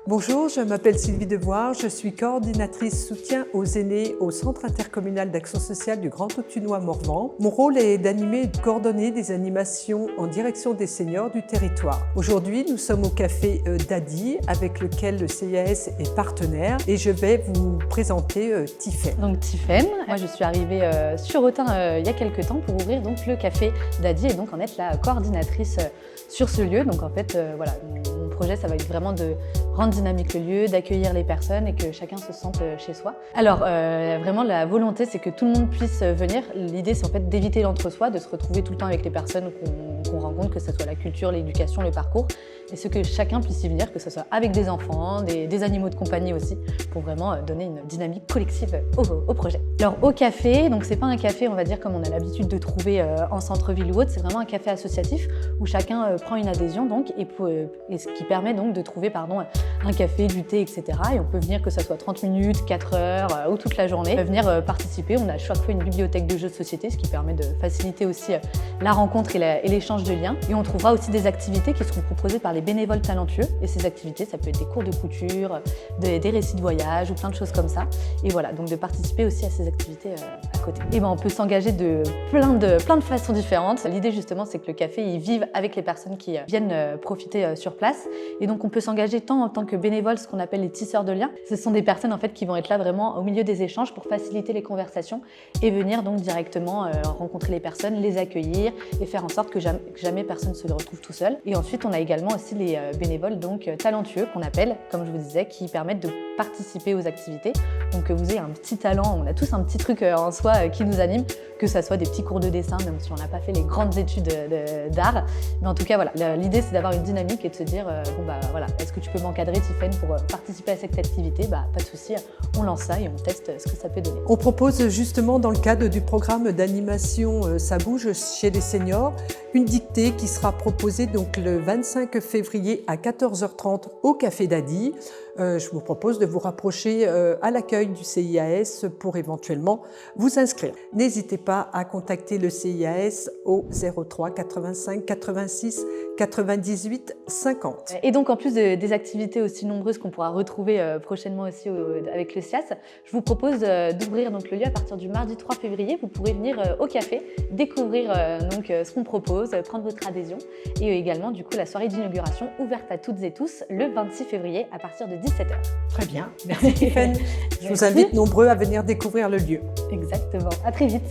Bonjour, je m'appelle Sylvie Devoir, je suis coordinatrice soutien aux aînés au Centre intercommunal d'action sociale du Grand Autunois-Morvan. Mon rôle est d'animer et de coordonner des animations en direction des seniors du territoire. Aujourd'hui, nous sommes au café Dadi avec lequel le CIAS est partenaire et je vais vous présenter Tiffaine. Donc Tiffaine, moi je suis arrivée sur Autun il y a quelques temps pour ouvrir donc le café Dadi et donc en être la coordinatrice sur ce lieu. Donc en fait, voilà, mon projet ça va être vraiment de rendre dynamique le lieu, d'accueillir les personnes et que chacun se sente chez soi. Alors vraiment la volonté c'est que tout le monde puisse venir. L'idée c'est en fait d'éviter l'entre-soi, de se retrouver tout le temps avec les personnes qu'on rencontre, que ce soit la culture, l'éducation, le parcours, et ce que chacun puisse y venir, que ce soit avec des enfants, des animaux de compagnie aussi, pour vraiment donner une dynamique collective au projet. Alors au café, donc c'est pas un café on va dire comme on a l'habitude de trouver en centre-ville ou autre, c'est vraiment un café associatif où chacun prend une adhésion donc, et ce qui permet donc de trouver un café, du thé, etc. Et on peut venir que ça soit 30 minutes, 4 heures ou toute la journée, venir participer. On a chaque fois une bibliothèque de jeux de société, ce qui permet de faciliter aussi la rencontre et l'échange de liens. Et on trouvera aussi des activités qui seront proposées par les bénévoles talentueux. Et ces activités, ça peut être des cours de couture, des récits de voyage ou plein de choses comme ça. Et voilà, donc de participer aussi à ces activités à côté. Et on peut s'engager de plein de façons différentes. L'idée justement, c'est que le café, il vive avec les personnes qui viennent profiter sur place. Et donc on peut s'engager tant en tant que bénévole, ce qu'on appelle les tisseurs de liens. Ce sont des personnes en fait qui vont être là vraiment au milieu des échanges pour faciliter les conversations et venir donc directement rencontrer les personnes, les accueillir et faire en sorte que jamais personne ne se retrouve tout seul. Et ensuite, on a également aussi les bénévoles donc talentueux qu'on appelle, comme je vous disais, qui permettent de participer aux activités. Donc que vous ayez un petit talent, on a tous un petit truc en soi qui nous anime, que ça soit des petits cours de dessin, même si on n'a pas fait les grandes études d'art. Mais en tout cas, voilà, l'idée c'est d'avoir une dynamique et de se dire voilà, est-ce que tu peux m'encadrer Tiffaine pour participer à cette activité? Pas de souci, on lance ça et on teste ce que ça peut donner. On propose justement dans le cadre du programme d'animation Ça bouge chez les seniors, une dictée qui sera proposée donc le 25 février à 14h30 au Café Dadi. Je vous propose de vous rapprocher à l'accueil du CIAS pour éventuellement vous inscrire. N'hésitez pas à contacter le CIAS au 03 85 86 98 50. Et donc en plus des activités aussi nombreuses qu'on pourra retrouver prochainement aussi avec le CIAS, je vous propose d'ouvrir donc le lieu à partir du mardi 3 février. Vous pourrez venir au café, découvrir ce qu'on propose, prendre votre adhésion et également du coup la soirée d'inauguration ouverte à toutes et tous le 26 février à partir de 17h. Très bien, merci Tiffaine. Je vous invite nombreux à venir découvrir le lieu. Exactement, à très vite.